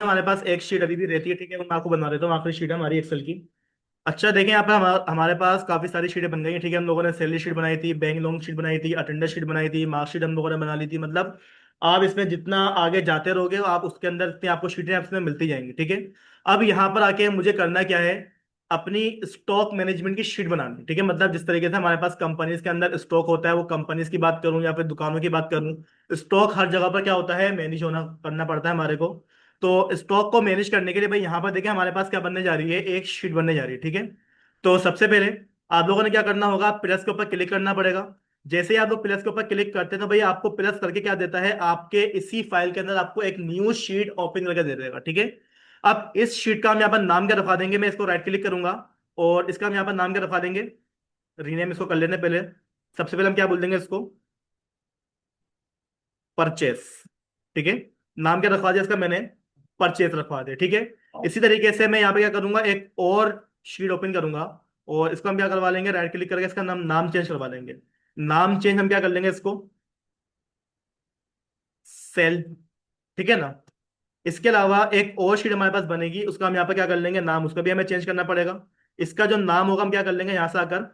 हमारे पास एक शीट अभी भी रहती है, ठीक है, मैं आपको बना देता हूँ। आखिरी शीट है हमारी एक्सेल की। अच्छा देखें, यहाँ पे हमारे पास काफी सारी शीटें बन गई हैं, ठीक है। हम लोगों ने सैलरी शीट बनाई थी, बैंक लोन शीट बनाई थी, अटेंडेंस शीट बनाई थी, मार्कशीट हम लोगों ने बना ली थी। मतलब आप इसमें जितना आगे जाते रहोगे आप उसके अंदर इतनी आपको शीटें इसमें मिलती जाएंगी, ठीक है। अब यहाँ पर आके मुझे करना क्या है, अपनी स्टॉक मैनेजमेंट की शीट बनानी, ठीक है। मतलब जिस तरीके से हमारे पास कंपनीज के अंदर स्टॉक होता है, वो कंपनीज की बात करूं या फिर दुकानों की बात करूं, स्टॉक हर जगह पर क्या होता है, मैनेज होना करना पड़ता है हमारे को। तो स्टॉक को मैनेज करने के लिए भाई यहाँ पर देखिए हमारे पास क्या बनने जा रही है, एक शीट बनने जा रही है, ठीक है। तो सबसे पहले आप लोगों ने क्या करना होगा, प्लस के ऊपर क्लिक करना पड़ेगा। जैसे ही आप लोग प्लस के ऊपर क्लिक करते हैं तो भाई आपको प्लस करके क्या देता है, आपके इसी फाइल के अंदर आपको एक न्यू शीट ओपन करके दे देगा, ठीक है। अब इस शीट का हम यहाँ पर नाम क्या रखवा देंगे, मैं इसको राइट क्लिक करूंगा और इसका हम यहाँ पर नाम क्या रखवा देंगे, रीनेम इसको कर लेते हैं पहले। सबसे पहले हम क्या बोल देंगे इसको, परचेस, ठीक है। नाम क्या रखवा दिया इसका मैंने, परचेस रखवा दिया, ठीक है। इसी तरीके से मैं यहाँ पे क्या करूंगा, एक और शीट ओपन करूंगा और इसको हम क्या करवा लेंगे, राइट क्लिक करके इसका नाम नाम चेंज करवा लेंगे। नाम चेंज हम क्या कर लेंगे इसको, सेल, ठीक है ना। इसके अलावा एक और शीट हमारे पास बनेगी, उसका हम यहाँ पे क्या कर लेंगे, नाम उसका भी हमें चेंज करना पड़ेगा। इसका जो नाम होगा हम क्या कर लेंगे, यहां से आकर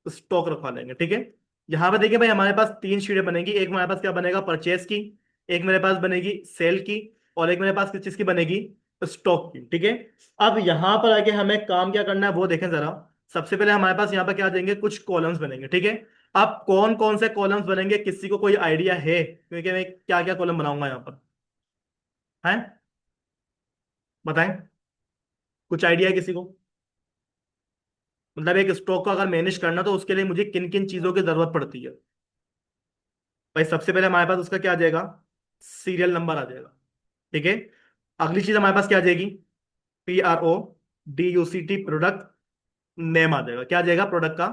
स्टॉक रखवा लेंगे, ठीक है। यहाँ पे देखिए भाई हमारे पास तीन शीटें बनेगी, एक हमारे पास क्या बनेगा, परचेस की, एक मेरे पास बनेगी सेल की, और एक मेरे पास किस चीज की बनेगी, स्टॉक की, ठीक है। अब यहाँ पर आके हमें काम क्या करना है वो देखें जरा। सबसे पहले हमारे पास यहाँ पर क्या देंगे, कुछ कॉलम्स बनेंगे, ठीक है। अब कौन कौन से कॉलम्स बनेंगे, किसी को कोई आइडिया है, क्योंकि मैं क्या क्या कॉलम बनाऊंगा यहाँ पर, है, बताएं, कुछ आइडिया है किसी को। मतलब एक स्टॉक को अगर मैनेज करना तो उसके लिए मुझे किन किन चीजों की जरूरत पड़ती है। भाई सबसे पहले हमारे पास उसका क्या आ जाएगा, सीरियल नंबर आ जाएगा, ठीक है। अगली चीज हमारे पास क्या आ जाएगी, PRODUCT, प्रोडक्ट नेम आ जाएगा, क्या आ जाएगा, प्रोडक्ट का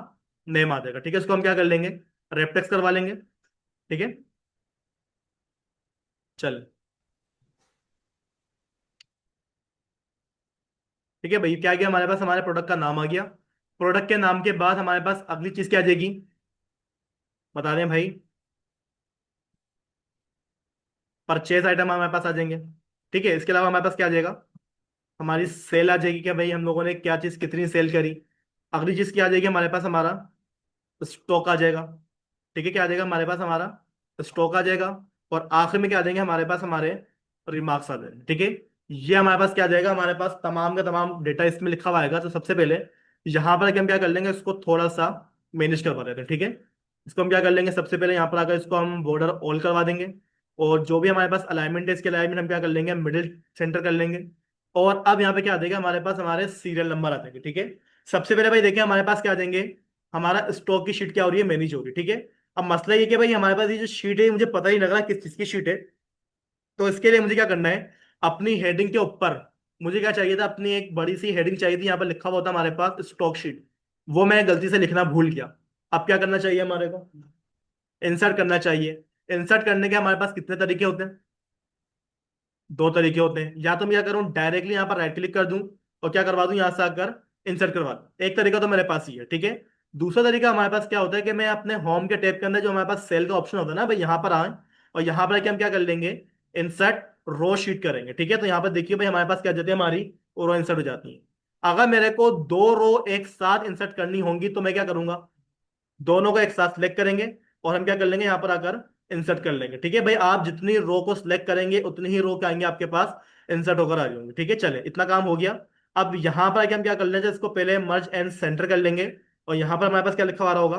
नेम आ जाएगा, ठीक है। इसको हम क्या कर लेंगे, रेफटेक्स करवा लेंगे, ठीक है। चल, ठीक है भाई, क्या गया हमारे पास, हमारे प्रोडक्ट का नाम आ गया। प्रोडक्ट के नाम के बाद हमारे पास अगली चीज क्या आ जाएगी, बता दें भाई, परचेज आइटम हमारे पास आ जाएंगे, ठीक है। इसके अलावा हमारे पास क्या आ जाएगा, हमारी सेल आ जाएगी, क्या भाई हम लोगों ने क्या चीज कितनी सेल करी। अगली चीज क्या आ जाएगी हमारे पास, हमारा स्टॉक आ जाएगा, ठीक है। क्या आ जाएगा हमारे पास, हमारा स्टॉक आ जाएगा। और आखिर में क्या आ जाएंगे हमारे पास, हमारे रिमार्क्स आ जाएंगे, ठीक है। ये हमारे पास क्या आ जाएगा, हमारे पास तमाम का तमाम डेटा इसमें लिखा हुआ आएगा। तो सबसे पहले यहाँ पर आके हम क्या कर लेंगे, इसको थोड़ा सा मैनेज करवा देते हैं, ठीक है। इसको हम क्या कर लेंगे, सबसे पहले यहाँ पर आकर इसको हम बॉर्डर ऑल करवा देंगे। और जो भी हमारे पास अलाइनमेंट है, इसके अलाइनमेंट हम क्या कर लेंगे, मिडिल सेंटर कर लेंगे। और अब यहाँ पे क्या आ जाएगा हमारे पास, हमारे सीरियल नंबर आ जाएंगे, ठीक है। सबसे पहले भाई देखिए हमारे पास क्या आ जाएंगे, हमारा स्टॉक की शीट क्या हो रही है, मैनेज हो रही है, ठीक है। अब मसला ये कि भाई हमारे पास ये जो शीट है मुझे पता ही लग रहा किस चीज की शीट है। तो इसके लिए मुझे क्या करना है, अपनी हेडिंग के ऊपर मुझे क्या चाहिए था, अपनी एक बड़ी सी हेडिंग चाहिए थी, यहाँ पर लिखा हुआ था हमारे पास स्टॉक शीट। वो मैं गलती से लिखना भूल गया। अब क्या करना चाहिए हमारे को, इंसर्ट करना चाहिए। इंसर्ट करने के हमारे पास कितने तरीके होते हैं, दो तरीके होते हैं। या तो मैं क्या करूँ, डायरेक्टली यहाँ पर राइट क्लिक कर दूं और क्या करवा दूं, यहाँ से आकर इंसर्ट करवा दूं। एक तरीका तो मेरे पास ही है, ठीक है। दूसरा तरीका हमारे पास क्या होता है कि मैं अपने होम के टैब के अंदर जो हमारे पास सेल का ऑप्शन होता है ना भाई, यहाँ पर आए और यहाँ पर आके हम क्या कर लेंगे, इंसर्ट रो शीट करेंगे, ठीक है। तो यहाँ पर देखिए भाई हमारे पास क्या जाती है, हमारी रो इंसर्ट हो जाती है। अगर मेरे को दो रो एक साथ इंसर्ट करनी होंगी तो मैं क्या करूंगा, दोनों को एक साथ सिलेक्ट करेंगे और हम क्या कर लेंगे, यहाँ पर आकर इंसर्ट कर लेंगे, ठीक है। भाई आप जितनी रो को सिलेक्ट करेंगे उतनी ही रो के आएंगे आपके पास, इंसर्ट होकर आ जाएंगे, ठीक है। चले, इतना काम हो गया। अब यहाँ पर आके हम क्या कर लेंगे, इसको पहले मर्ज एंड सेंटर कर लेंगे। और यहाँ पर हमारे पास क्या लिखा हुआ रहा होगा,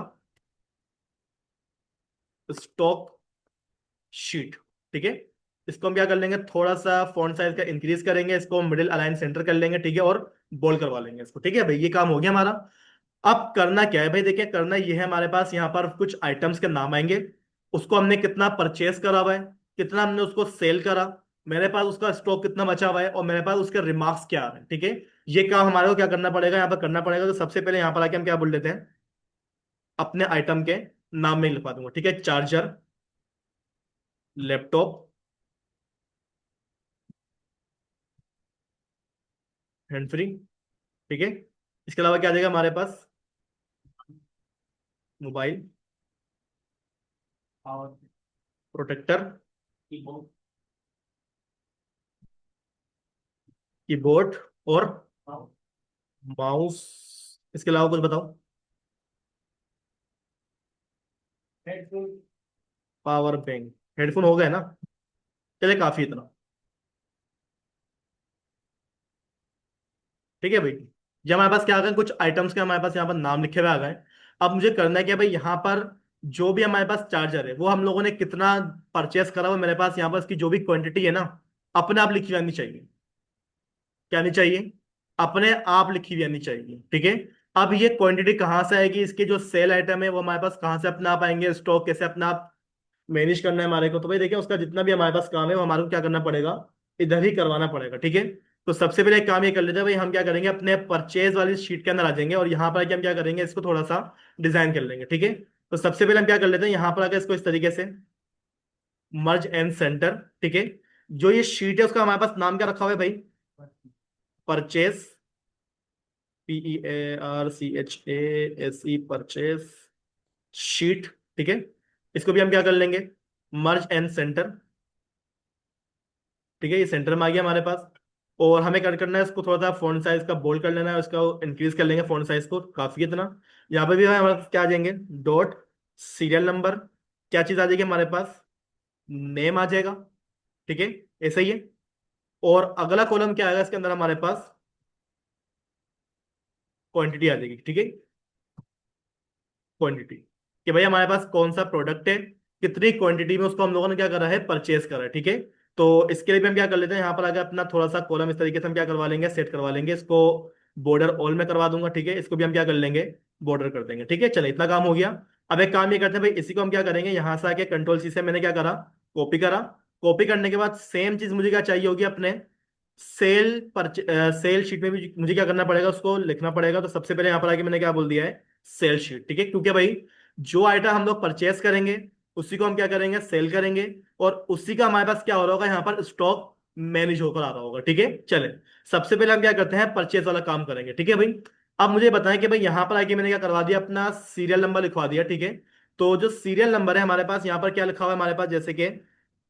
स्टॉक शीट, ठीक है। इसको हम क्या कर लेंगे, थोड़ा सा फॉन्ट साइज का इंक्रीज करेंगे, इसको मिडिल अलाइन सेंटर कर लेंगे, ठीक है। और बोल्ड करवा लेंगे इसको, ठीक है भाई, ये काम हो गया हमारा। अब करना क्या है भाई, देखिए करना ये है, हमारे पास यहाँ पर कुछ आइटम्स के नाम आएंगे, उसको हमने कितना परचेस करा हुआ है, कितना हमने उसको सेल करा, मेरे पास उसका स्टॉक कितना बचा हुआ है, और मेरे पास उसके रिमार्क्स क्या आ रहे हैं, ठीक है। ये काम हमारे को क्या करना पड़ेगा, यहाँ पर करना पड़ेगा। तो सबसे पहले यहाँ पर आके हम क्या बोल देते हैं, अपने आइटम के नाम में ही लिखवा दूंगा, ठीक है। चार्जर, लैपटॉप, हैंड फ्री, ठीक है। इसके अलावा क्या आ जाएगा हमारे पास, मोबाइल और प्रोटेक्टर, कीबोर्ड और माउस, इसके अलावा कुछ बताओ। पावर बैंक, हेडफोन हो गए ना? चले काफी इतना। ठीक है भाई, जब हमारे पास क्या आ गए कुछ आइटम्स के हमारे पास यहाँ पर नाम लिखे हुए आ गए। अब मुझे करना है क्या भाई, यहाँ पर जो भी हमारे पास चार्जर है वो हम लोगों ने कितना परचेस करा, वो मेरे पास यहाँ पर उसकी जो भी क्वांटिटी है ना अपने आप लिखी रहनी चाहिए। क्या आनी चाहिए? अपने आप लिखी हुई आनी चाहिए, ठीक है। अब ये क्वांटिटी कहाँ से आएगी, इसके जो सेल आइटम है वो हमारे पास कहाँ से अपने आप आएंगे, स्टॉक कैसे अपने आप मैनेज करना है हमारे को। तो भाई देखिए, उसका जितना भी हमारे पास काम है वो हमारे को क्या करना पड़ेगा, इधर ही करवाना पड़ेगा, ठीक है। तो सबसे पहले एक काम ये कर लेते हैं भाई, हम क्या करेंगे अपने परचेज वाली शीट के अंदर आ जाएंगे और यहाँ पर आके हम क्या करेंगे, इसको थोड़ा सा डिजाइन कर लेंगे, ठीक है। तो सबसे पहले हम क्या कर लेते हैं, यहाँ पर आकर इसको इस तरीके से मर्ज एंड सेंटर, ठीक है। जो ये शीट है उसका हमारे पास नाम क्या रखा हुआ है भाई, परचेज, PERCHASE, परचेज शीट, ठीक है। इसको भी हम क्या कर लेंगे, मर्ज एंड सेंटर, ठीक है। ये सेंटर में आ गया हमारे पास। और हमें क्या करना है, इसको थोड़ा सा फॉन्ट साइज का बोल्ड कर लेना है, उसका इंक्रीज कर लेंगे फॉन्ट साइज को काफी इतना। यहाँ पे भी हमारे पास क्या आ जाएंगे, डॉट, सीरियल नंबर, क्या चीज आ जाएगी हमारे पास, नेम आ जाएगा, ठीक है। ऐसा ही है। और अगला कॉलम क्या आएगा इसके अंदर हमारे पास, क्वांटिटी आ जाएगी, ठीक है। क्वांटिटी, कि भाई हमारे पास कौन सा प्रोडक्ट है, कितनी क्वांटिटी में उसको हम लोगों ने क्या करा है, परचेज करा है, ठीक है। तो इसके लिए भी हम क्या कर लेते हैं, यहाँ पर आगे अपना थोड़ा सा कॉलम इस तरीके से हम क्या करवा लेंगे, सेट करवा लेंगे इसको, बॉर्डर ऑल में करवा दूंगा, ठीक है। इसको भी हम क्या कर लेंगे, बॉर्डर कर देंगे, ठीक है। चलिए इतना काम हो गया। अब एक काम ये करते हैं भाई, इसी को हम क्या करेंगे, यहाँ से आके कंट्रोल C से मैंने क्या करा, कॉपी करा। कॉपी करने के बाद सेम चीज मुझे क्या चाहिए होगी अपने सेल पर, सेल शीट में भी मुझे क्या करना पड़ेगा, उसको लिखना पड़ेगा। तो सबसे पहले यहाँ पर आके मैंने क्या बोल दिया है, सेल शीट, ठीक है। क्योंकि भाई जो आइटम हम लोग परचेस करेंगे उसी को हम क्या करेंगे, सेल करेंगे। और उसी का हमारे पास क्या हो रहा होगा, यहाँ पर स्टॉक मैनेज होकर आ रहा होगा, ठीक है। चले सबसे पहले हम क्या करते हैं, परचेस वाला काम करेंगे, ठीक है भाई। अब मुझे बताएं कि भाई यहाँ पर आके मैंने क्या करवा दिया, अपना सीरियल नंबर लिखवा दिया, ठीक है। तो जो सीरियल नंबर है हमारे पास, यहाँ पर क्या लिखा हुआ है हमारे पास, जैसे कि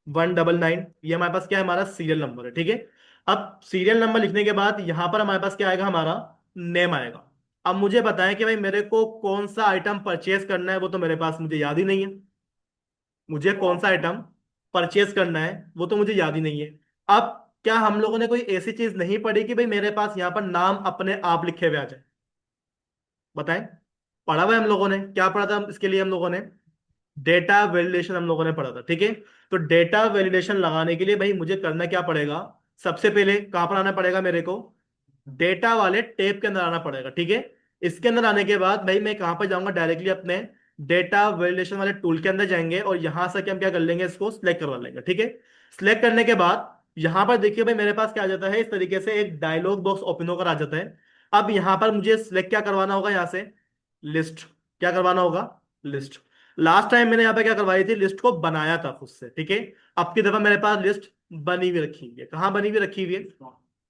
199, ये हमारे पास क्या है, हमारा सीरियल नंबर है, ठीक है। अब सीरियल नंबर लिखने के बाद यहां पर हमारे पास क्या आएगा, हमारा नेम आएगा। अब मुझे बताएं कि भाई मेरे को कौन सा आइटम परचेज करना है, वो तो मेरे पास मुझे याद ही नहीं है। मुझे कौन सा आइटम परचेज करना है वो तो मुझे याद ही नहीं है। अब क्या हम लोगों ने कोई ऐसी चीज नहीं पढ़ी कि भाई मेरे पास यहाँ पर नाम अपने आप लिखे हुए आ जाए, बताएं। पढ़ा हुआ है हम लोगों ने, क्या पढ़ा था इसके लिए हम लोगों ने, डेटा वैलिडेशन हम लोगों ने पढ़ा था, ठीक है। तो डेटा वैलिडेशन लगाने के लिए भाई मुझे करना क्या पड़ेगा, सबसे पहले कहां पर आना पड़ेगा मेरे को, डेटा वाले टेब के अंदर आना पड़ेगा, ठीक है। इसके अंदर आने के बाद भाई मैं कहां पर जाऊंगा, डायरेक्टली अपने डेटा वैलिडेशन वाले टूल के अंदर जाएंगे और यहां से हम क्या कर लेंगे, इसको सिलेक्ट करवा लेंगे, ठीक है। सिलेक्ट करने के बाद यहां पर देखिए भाई मेरे पास क्या आ जाता है, इस तरीके से एक डायलॉग बॉक्स ओपन होकर आ जाता है। अब यहां पर मुझे सिलेक्ट क्या करवाना होगा, यहां से लिस्ट, क्या करवाना होगा, लिस्ट। लास्ट टाइम मैंने यहाँ पे क्या करवाई थी, लिस्ट को बनाया था खुद से, ठीक है। अब की दफा मेरे पास लिस्ट बनी हुई रखी हुई है, कहाँ बनी हुई रखी हुई है,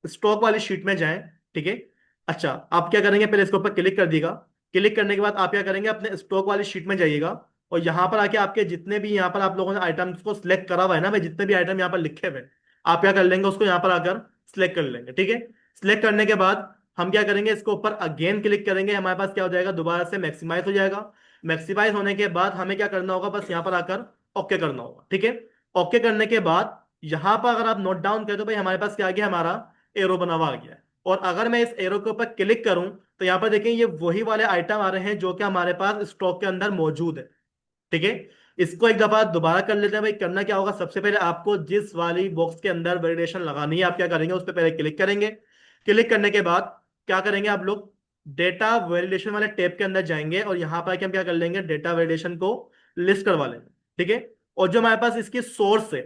स्टॉक वाली शीट में जाएं, ठीक है। अच्छा, आप क्या करेंगे, पहले इसके ऊपर क्लिक कर दीजिएगा। क्लिक करने के बाद आप क्या करेंगे, अपने स्टॉक वाली शीट में जाइएगा और यहाँ पर आके आपके जितने भी यहाँ पर आप लोगों ने आइटम्स को सिलेक्ट करा हुआ है ना भाई, जितने भी आइटम यहाँ पर लिखे हुए हैं, आप क्या कर लेंगे, उसको यहाँ पर आकर सिलेक्ट कर लेंगे, ठीक है। सिलेक्ट करने के बाद हम क्या करेंगे, इसके ऊपर अगेन क्लिक करेंगे, हमारे पास क्या हो जाएगा, दोबारा से मैक्सिमाइज हो जाएगा। मैक्सिमाइज होने के बाद हमें क्या करना होगा, बस यहाँ पर आकर ओके करना होगा, ठीक है। ओके करने के बाद यहाँ पर अगर आप नोट डाउन करें तो भाई हमारे पास क्या आ गया, हमारा एरो बना हुआ आ गया है। और अगर मैं इस एरो के ऊपर क्लिक करूं तो यहाँ पर देखें ये वही वाले आइटम आ रहे हैं जो कि हमारे पास स्टॉक के अंदर मौजूद है, ठीक है। इसको एक दफा दोबारा कर लेते हैं भाई। करना क्या होगा, सबसे पहले आपको जिस वाली बॉक्स के अंदर वैलिडेशन लगानी है आप क्या करेंगे, उस पर पहले क्लिक करेंगे। क्लिक करने के बाद क्या करेंगे आप लोग, डेटा वैलिडेशन वाले टैब के अंदर जाएंगे और यहां पर हम क्या कर लेंगे, डेटा वैलिडेशन को लिस्ट करवा लेंगे, ठीक है। और जो हमारे पास इसकी सोर्स है,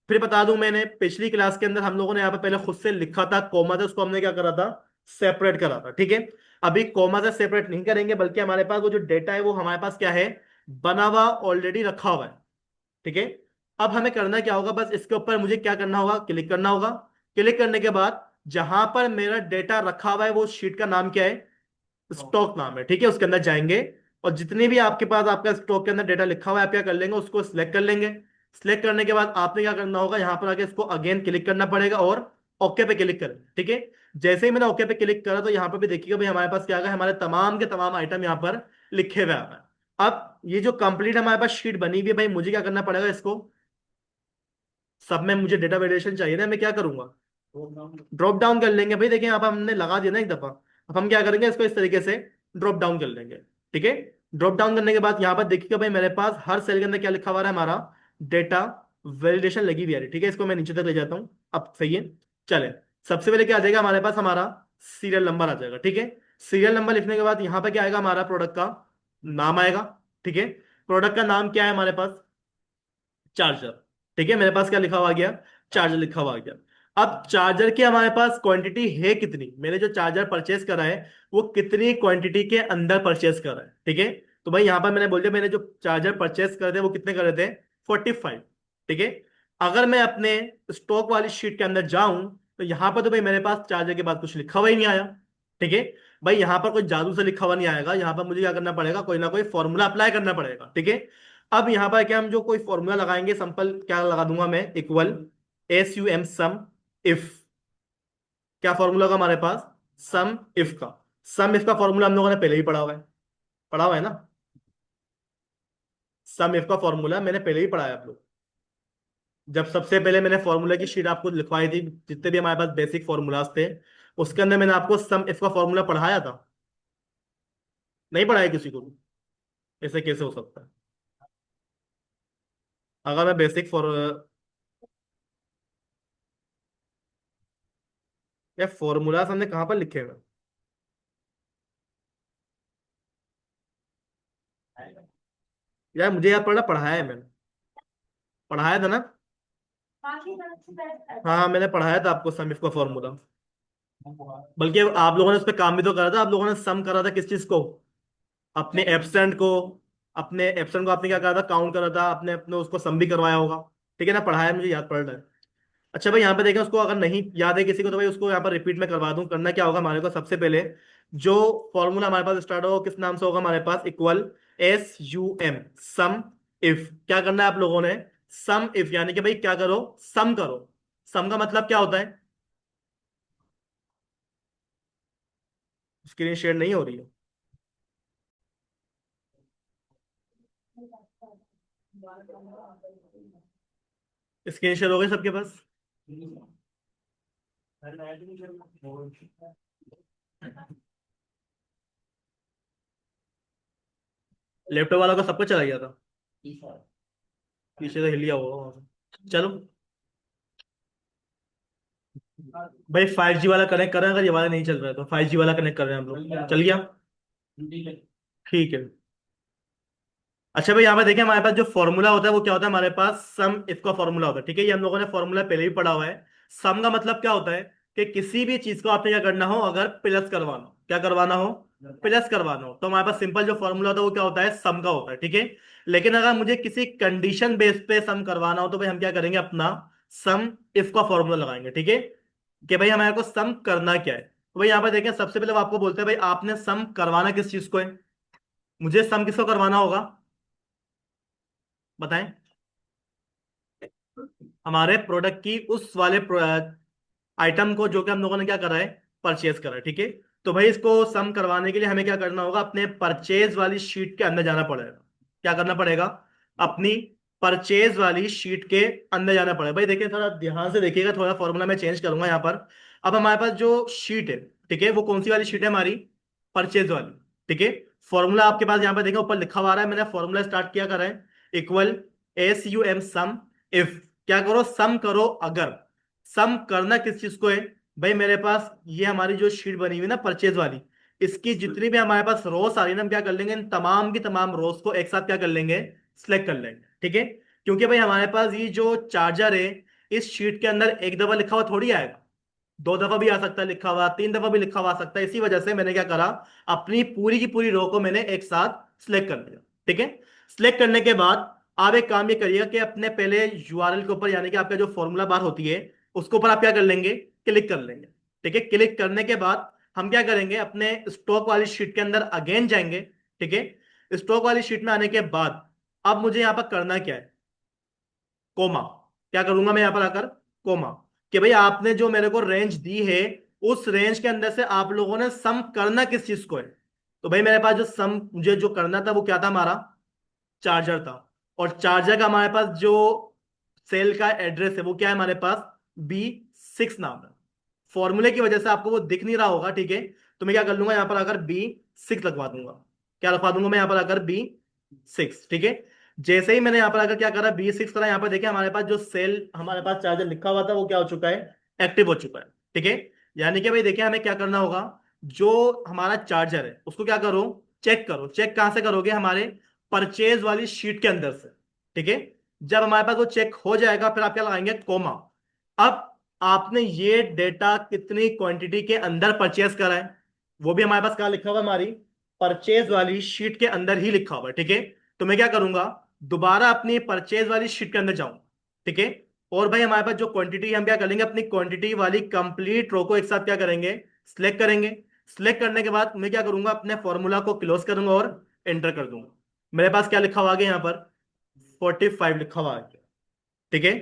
फिर बता दूं मैंने पिछली क्लास के अंदर हम लोगों ने यहाँ पे पहले खुद से लिखा था कॉमा से, उसको हमने क्या करा था, सेपरेट करा था, ठीक है। अभी कॉमा से सेपरेट नहीं करेंगे, बल्कि हमारे पास वो जो डेटा है वो हमारे पास क्या है, बना हुआ ऑलरेडी रखा हुआ है, ठीक है। अब हमें करना क्या होगा, बस इसके ऊपर मुझे क्या करना होगा, क्लिक करना होगा। क्लिक करने के बाद जहां पर मेरा डेटा रखा हुआ है वो शीट का नाम क्या है, स्टॉक नाम है, ठीक है। उसके अंदर जाएंगे और जितने भी आपके पास आपका स्टॉक के अंदर डेटा लिखा हुआ है आप क्या कर लेंगे, उसको सिलेक्ट कर लेंगे। सिलेक्ट करने के बाद आपने क्या करना होगा, यहां पर आके इसको अगेन क्लिक करना पड़ेगा और ओके पे क्लिक करें, ठीक है। जैसे ही मैंने ओके पे क्लिक करा तो यहाँ पर भी देखिएगा भाई हमारे पास क्या आ गया, हमारे तमाम के तमाम आइटम यहाँ पर लिखे हुए आ गए। अब ये जो कंप्लीट हमारे पास शीट बनी हुई है भाई, मुझे क्या करना पड़ेगा, इसको सब में मुझे डेटा वेरिएशन चाहिए ना, मैं क्या करूंगा, ड्रॉप डाउन कर लेंगे भाई। देखिए यहाँ पर हमने लगा दिया ना एक दफा, अब हम क्या करेंगे, इसको इस तरीके से ड्रॉप डाउन कर लेंगे, ठीक है। ड्रॉप डाउन करने के बाद यहाँ पर देखिएगा भाई मेरे पास हर सेल के अंदर क्या लिखा हुआ है, हमारा डेटा वैलिडेशन लगी हुई है, ठीक है। इसको मैं नीचे तक ले जाता हूँ, अब सही है। चले, सबसे पहले क्या आ जाएगा हमारे पास, हमारा सीरियल नंबर आ जाएगा, ठीक है। सीरियल नंबर लिखने के बाद यहाँ पर क्या आएगा, हमारा प्रोडक्ट का नाम आएगा, ठीक है। प्रोडक्ट का नाम क्या है हमारे पास, चार्जर, ठीक है। मेरे पास क्या लिखा हुआ आ गया, चार्जर लिखा हुआ आ गया। अब चार्जर की हमारे पास क्वांटिटी है कितनी, मैंने जो चार्जर परचेस करा है वो कितनी क्वांटिटी के अंदर परचेस करा है, ठीक है। तो भाई यहां पर मैंने बोल दिया, मैंने जो चार्जर परचेस करे थे वो कितने करे थे, 45, ठीक है। अगर मैं अपने स्टॉक वाली शीट के अंदर जाऊं तो यहां पर तो भाई मेरे पास चार्जर के बाद कुछ लिखा हुआ ही नहीं आया, ठीक है। भाई यहां पर कोई जादू से लिखा हुआ नहीं आएगा, यहां पर मुझे क्या करना पड़ेगा, कोई ना कोई फॉर्मूला अप्लाई करना पड़ेगा, ठीक है। अब यहां पर क्या, हम जो कोई फॉर्मूला लगाएंगे, सिंपल क्या लगा दूंगा मैं, इक्वल SUM इफ, क्या फॉर्मूला का हमारे पास, सम इफ का। सम इफ का फॉर्मूला हम लोगों ने पहले ही पढ़ा हुआ है, पढ़ा हुआ है ना। सम इफ का फॉर्मूला मैंने पहले ही पढ़ा है आप लोग, जब सबसे पहले मैंने फॉर्मूला की शीट आपको लिखवाई थी, जितने भी हमारे पास बेसिक फॉर्मूलाज थे उसके अंदर मैंने आपको सम इफ का फॉर्मूला पढ़ाया था, नहीं पढ़ाया किसी को भी, ऐसे कैसे हो सकता है। अगर मैं बेसिक फॉर, या फॉर्मूलाज हमने कहाँ पर लिखे हुए हैं? यार मुझे याद पड़ा, पढ़ाया है मैंने, पढ़ाया था ना। हाँ हाँ, मैंने पढ़ाया था आपको सम इफ का फॉर्मूला, बल्कि आप लोगों ने उस पर काम भी तो करा था, आप लोगों ने सम करा था किस चीज को, अपने एब्सेंट को, अपने एब्सेंट को आपने क्या करा था, काउंट करा था आपने, अपने उसको सम भी करवाया होगा, ठीक है ना, पढ़ाया है, मुझे याद पड़ रहा है। अच्छा भाई यहाँ पे देखें, उसको अगर नहीं याद है किसी को तो भाई उसको यहाँ पर रिपीट में करवा दूं। करना क्या होगा हमारे को, सबसे पहले जो फॉर्मूला हमारे पास स्टार्ट होगा किस नाम से होगा हमारे पास, इक्वल SUM, सम इफ। क्या करना है आप लोगों ने, सम इफ यानी कि भाई क्या करो, सम करो। सम का मतलब क्या होता है, स्क्रीन शेयर नहीं हो रही है, स्क्रीन शेयर हो गई सबके पास, लैपटॉप वाला का सबको चला गया था, पीछे से हिल गया होगा। चलो भाई 5G वाला कनेक्ट कर रहे हैं, अगर ये वाला नहीं चल रहा है तो 5G वाला कनेक्ट कर रहे हैं हम लोग, चल गया, ठीक है। अच्छा भाई यहाँ पे देखिए हमारे पास जो फॉर्मूला होता है वो क्या होता है, हमारे पास सम इफ का फॉर्मूला होता है, ठीक है। ये हम लोगों ने फॉर्मूला पहले ही पढ़ा हुआ है। सम का मतलब क्या होता है, कि किसी भी चीज को आपने क्या करना हो, अगर प्लस करवाना हो, क्या करवाना हो, प्लस करवाना हो, तो हमारे पास सिंपल जो फॉर्मूला होता है वो क्या होता है, सम का होता है, ठीक है। लेकिन अगर मुझे किसी कंडीशन बेस पे सम करवाना हो तो भाई हम क्या करेंगे, अपना सम इफ का फॉर्मूला लगाएंगे, ठीक है। कि भाई हमारे को सम करना क्या है, तो भाई यहाँ पे देखें सबसे पहले वो आपको बोलते हैं भाई आपने सम करवाना किस चीज को है, मुझे सम किसको करवाना होगा, बताएं। हमारे प्रोडक्ट की उस वाले आइटम को जो कि हम लोगों ने क्या करा है, परचेज करा है, ठीक है। तो भाई इसको सम करवाने के लिए हमें क्या करना होगा, अपने परचेज वाली शीट के अंदर जाना पड़ेगा। क्या करना पड़ेगा, अपनी परचेज वाली शीट के अंदर जाना पड़ेगा। भाई देखिए थोड़ा ध्यान से देखिएगा, थोड़ा फॉर्मूला मैं चेंज करूंगा यहाँ पर। अब हमारे पास जो शीट है, ठीक है, वो कौन सी वाली शीट है हमारी, परचेज वाली, ठीक है। फॉर्मूला आपके पास यहाँ पर देखो ऊपर लिखा हुआ आ रहा है, मैंने फॉर्मूला स्टार्ट किया करा है, इक्वल SUM सम इफ। क्या करो, सम करो अगर, सम करना किस चीज को है, भाई मेरे पास ये हमारी जो शीट बनी हुई है ना परचेज वाली, इसकी जितनी भी हमारे पास रोस आ रही है ना, हम क्या कर लेंगे, इन तमाम की तमाम रोस को एक साथ क्या कर लेंगे, सिलेक्ट कर लेंगे, ठीक है। क्योंकि भाई हमारे पास ये जो चार्जर है, इस शीट के अंदर एक दफा लिखा हुआ थोड़ी आएगा, दो दफा भी आ सकता है लिखा हुआ, तीन दफा भी लिखा हुआ आ सकता है। इसी वजह से मैंने क्या करा, अपनी पूरी की पूरी रो को मैंने एक साथ सिलेक्ट कर लिया, ठीक है। सिलेक्ट करने के बाद आप एक काम ये करिएगा कि अपने पहले URL के ऊपर, यानी कि आपका जो फॉर्मूला बार होती है उसके ऊपर आप क्या कर लेंगे, क्लिक कर लेंगे, ठीक है। क्लिक करने के बाद हम क्या करेंगे, अपने स्टॉक वाली शीट के अंदर अगेन जाएंगे, ठीक है। स्टॉक वाली शीट में आने के बाद अब मुझे यहाँ पर करना क्या है, कोमा। क्या करूंगा मैं यहाँ पर आकर, कोमा। कि भाई आपने जो मेरे को रेंज दी है, उस रेंज के अंदर से आप लोगों ने सम करना किस चीज को है। तो भाई मेरे पास जो सम मुझे जो करना था वो क्या था, हमारा चार्जर था। और चार्जर का हमारे पास जो सेल का एड्रेस है वो क्या है हमारे पास, B6 नाम है। फॉर्मूले की वजह से आपको वो दिख नहीं रहा होगा, ठीक है। तो मैं क्या कर लूंगा, यहाँ पर आकर B6 लगवा दूंगा। क्या लगवा दूंगा मैं यहाँ पर आकर B6, ठीक है। जैसे ही मैंने यहाँ पर आकर क्या करा, B6 करा, यहाँ पर देखिए हमारे पास जो सेल हमारे पास चार्जर लिखा हुआ था वो क्या हो चुका है, एक्टिव हो चुका है, ठीक है। यानी कि भाई देखिए हमें क्या करना होगा, जो हमारा चार्जर है उसको क्या करो, चेक करो। चेक कहां से करोगे, हमारे परचेज वाली शीट के अंदर से, ठीक है। जब हमारे पास वो चेक हो जाएगा फिर आप क्या लगाएंगे, कोमा। अब आपने ये डेटा कितनी क्वांटिटी के अंदर परचेज करा है, वो भी हमारे पास कहा लिखा हुआ है, हमारी परचेज वाली शीट के अंदर ही लिखा हुआ है, ठीक है। तो मैं क्या करूंगा, दोबारा अपनी परचेज वाली शीट के अंदर जाऊं, ठीक है। और भाई हमारे पास जो क्वांटिटी, हम क्या करेंगे, अपनी क्वांटिटी वाली कंप्लीट रो को एक साथ क्या करेंगे, सिलेक्ट करेंगे। सिलेक्ट करने के बाद मैं क्या करूंगा, अपने फॉर्मूला को क्लोज करूंगा और एंटर कर दूंगा। मेरे पास क्या लिखा हुआ आगे यहाँ पर, 45 लिखा हुआ है, ठीक है।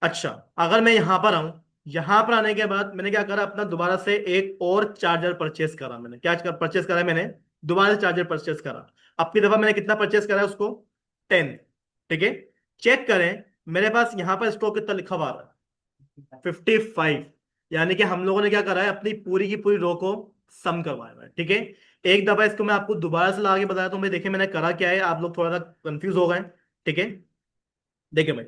अच्छा, अगर मैं यहां पर आऊं, यहां पर आने के बाद मैंने क्या करा, अपना दोबारा से एक और चार्जर परचेस करा। मैंने क्या परचेस करा है, मैंने दोबारा से चार्जर परचेस करा। अब की दफा मैंने कितना परचेस करा है उसको, 10, ठीक है। चेक करें, मेरे पास यहां पर स्टॉक कितना लिखा हुआ है, 55। यानी कि हम लोगों ने क्या करा है, अपनी पूरी की पूरी रो को सम करवाया हुआ है, ठीक है। एक दफा इसको मैं आपको दोबारा से ला के बताया तो मैं देखिए मैंने करा क्या है, आप लोग थोड़ा सा कंफ्यूज हो गए, ठीक है। देखिए भाई,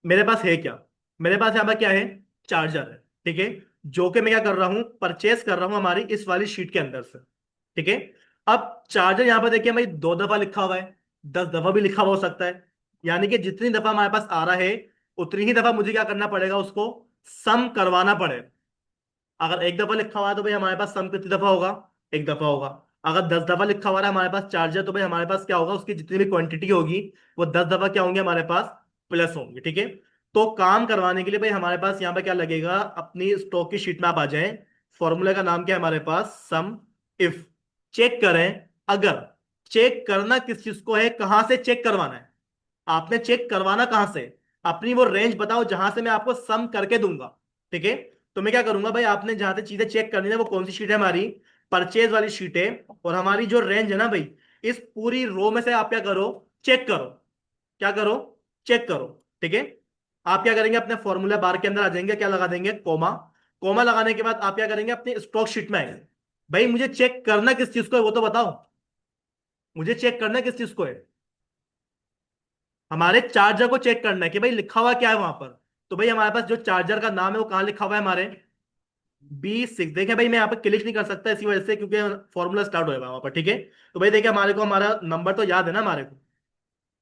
मेरे पास है क्या, मेरे पास यहाँ पर क्या है, चार्जर है, ठीक है। जो कि मैं क्या कर रहा हूं, परचेस कर रहा हूं हमारी इस वाली शीट के अंदर से, ठीक है। अब चार्जर यहाँ पर देखिए भाई 2 दफा लिखा हुआ है, 10 दफा भी लिखा हुआ हो सकता है। यानी कि जितनी दफा हमारे पास आ रहा है उतनी ही दफा मुझे क्या करना पड़ेगा, उसको सम करवाना पड़ेगा। अगर 1 दफा लिखा हुआ है तो भाई हमारे पास सम कितनी दफा होगा, 1 दफा होगा। अगर 10 दफा लिखा हुआ है हमारे पास चार्जर, तो भाई हमारे पास क्या होगा, उसकी जितनी भी क्वांटिटी होगी वो 10 दफा क्या होंगे हमारे पास, प्लस होंगे, ठीक है। तो काम करवाने के लिए भाई हमारे पास यहाँ पे क्या लगेगा, अपनी स्टॉक की शीट में आप आ जाएं। फॉर्मूले का नाम क्या है हमारे पास, सम इफ। चेक करें, अगर चेक करना किस चीज को है, कहां से चेक करवाना है, आपने चेक करवाना कहां से, अपनी वो रेंज बताओ जहां से मैं आपको सम करके दूंगा, ठीक है। तो मैं क्या करूंगा भाई, आपने जहां से चीजें चेक करनी है वो कौन सी शीट है, हमारी परचेज वाली शीट है। और हमारी जो रेंज है ना भाई, इस पूरी रो में से आप क्या करो, चेक करो। क्या करो, चेक करो, ठीक है। आप क्या करेंगे, अपने फॉर्मूला बार के अंदर आ जाएंगे, क्या लगा देंगे, कोमा। कोमा लगाने के बाद आप क्या करेंगे, अपनी स्टॉक शीट में आएंगे। भाई मुझे चेक करना किस चीज को है वो तो बताओ, मुझे चेक करना किस चीज को है, हमारे चार्जर को चेक करना है कि भाई लिखा हुआ क्या है वहां पर। तो भाई हमारे पास जो चार्जर का नाम है वो कहाँ लिखा हुआ है, हमारे B6। देखें भाई मैं यहाँ पर क्लिक नहीं कर सकता इसी वजह से, क्योंकि फॉर्मूला स्टार्ट होगा वहां पर, ठीक है। तो भाई देखिए हमारे को हमारा नंबर तो याद है ना हमारे को,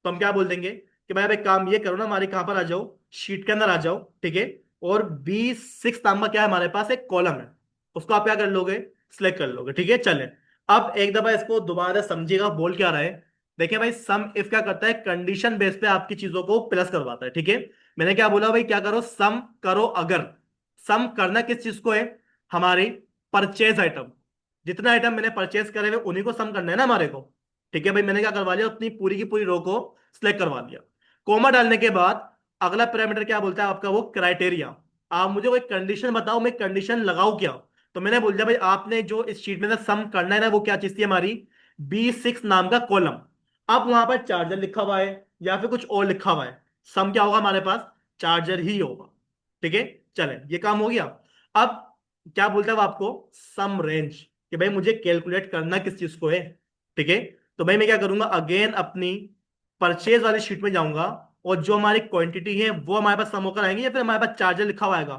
तो हम क्या बोल देंगे कि भाई अब एक काम ये करो ना, हमारे कहाँ पर आ जाओ, शीट के अंदर आ जाओ, ठीक है। और B6 नाम का क्या है हमारे पास, एक कॉलम है, उसको आप क्या कर लोगे, सिलेक्ट कर लोगे, ठीक है। चले, अब एक दफा इसको दोबारा समझिएगा बोल क्या रहा है। देखिए भाई सम इफ क्या करता है, कंडीशन बेस पे आपकी चीजों को प्लस करवाता है, ठीक है। मैंने क्या बोला भाई, क्या करो, सम करो अगर। सम करना किस चीज को है, हमारी परचेज आइटम, जितना आइटम मैंने परचेज करे हुए उन्हीं को सम करना है ना हमारे को, ठीक है। भाई मैंने क्या करवा लिया, अपनी पूरी की पूरी रो को सिलेक्ट करवा लिया। कोमा डालने के बाद अगला पैरामीटर क्या बोलता है आपका, वो क्राइटेरिया। आप मुझे कोई कंडीशन बताओ, मैं कंडीशन लगाऊं क्या। तो मैंने बोल दिया भाई आपने जो इस शीट में से सम करना है ना, वो क्या चीज थी हमारी, B6 नाम का कॉलम। अब वहां पर चार्जर लिखा हुआ है या फिर कुछ और लिखा हुआ है, सम क्या होगा हमारे पास, चार्जर ही होगा, ठीक है। चले, ये काम हो गया। अब क्या बोलता है वो आपको, सम रेंज, कि भाई मुझे कैलकुलेट करना किस चीज को है, ठीक है। तो भाई मैं क्या करूंगा, अगेन अपनी परचेज वाली शीट में जाऊंगा, और जो हमारी क्वांटिटी है वो हमारे पास सम होकर आएंगी, या फिर हमारे पास चार्जर लिखा हुआ आएगा,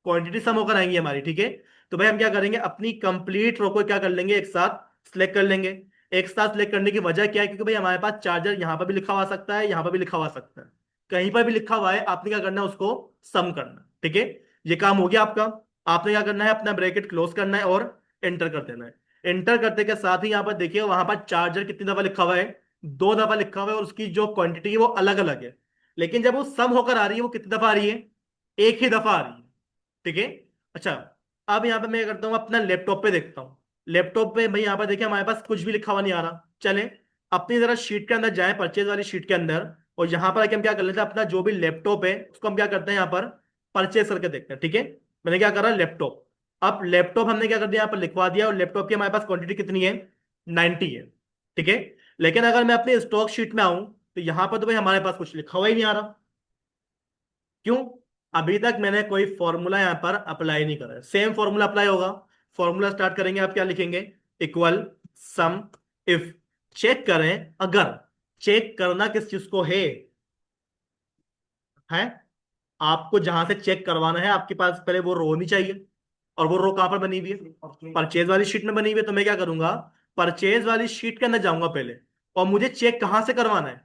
क्वांटिटी सम होकर आएंगी हमारी, ठीक है। तो भाई हम क्या करेंगे, अपनी कंप्लीट रो को क्या कर लेंगे, एक साथ सिलेक्ट कर लेंगे। एक साथ सिलेक्ट करने की वजह क्या है, क्योंकि भाई हमारे पास चार्जर यहाँ पर भी लिखा हुआ सकता है, यहाँ पर भी लिखा हुआ सकता है, कहीं पर भी लिखा हुआ है, आपने क्या करना है, उसको सम करना है, ठीक है। ये काम हो गया आपका। आपने क्या करना है, अपना ब्रैकेट क्लोज करना है और एंटर कर देना है। एंटर करते के साथ ही यहाँ पर देखिए, वहां पर चार्जर कितनी दफा लिखा हुआ है, 2 दफा लिखा हुआ है, और उसकी जो क्वांटिटी है वो अलग अलग है। लेकिन जब वो सम होकर आ रही है, वो कितनी दफा आ रही है, एक ही दफा आ रही है, ठीक है। अच्छा, अब यहाँ पे मैं करता हूँ, अपना लैपटॉप पे देखता हूँ। लैपटॉप पे भाई यहाँ पर देखिए हमारे पास कुछ भी लिखा हुआ नहीं आ रहा। चले, अपनी जरा शीट के अंदर जाए, परचेज वाली शीट के अंदर, और यहाँ पर आके हम क्या कर लेते हैं, अपना जो भी लैपटॉप है उसको हम क्या करते हैं यहाँ पर परचेस करके देखते हैं। ठीक है, मैंने क्या करा, लैपटॉप। अब लैपटॉप हमने क्या कर दिया, यहाँ पर लिखवा दिया, और लैपटॉप की हमारे पास क्वांटिटी कितनी है, 90 है। ठीक है, लेकिन अगर मैं अपने स्टॉक शीट में आऊं तो यहां पर तो भाई हमारे पास कुछ लिखा हुआ ही नहीं आ रहा। क्यों? अभी तक मैंने कोई फॉर्मूला यहां पर अप्लाई नहीं करा है। सेम फॉर्मूला अप्लाई होगा। फॉर्मूला स्टार्ट करेंगे, आप क्या लिखेंगे, इक्वल सम इफ, चेक करें अगर। चेक करना किस चीज को है आपको जहां से चेक करवाना है, आपके पास पहले वो रो होनी चाहिए। और वो रो कहां पर बनी हुई है, परचेज वाली शीट में बनी हुई है। तो मैं क्या करूंगा, परचेज वाली शीट के अंदर जाऊंगा पहले, और मुझे चेक कहां से करवाना है,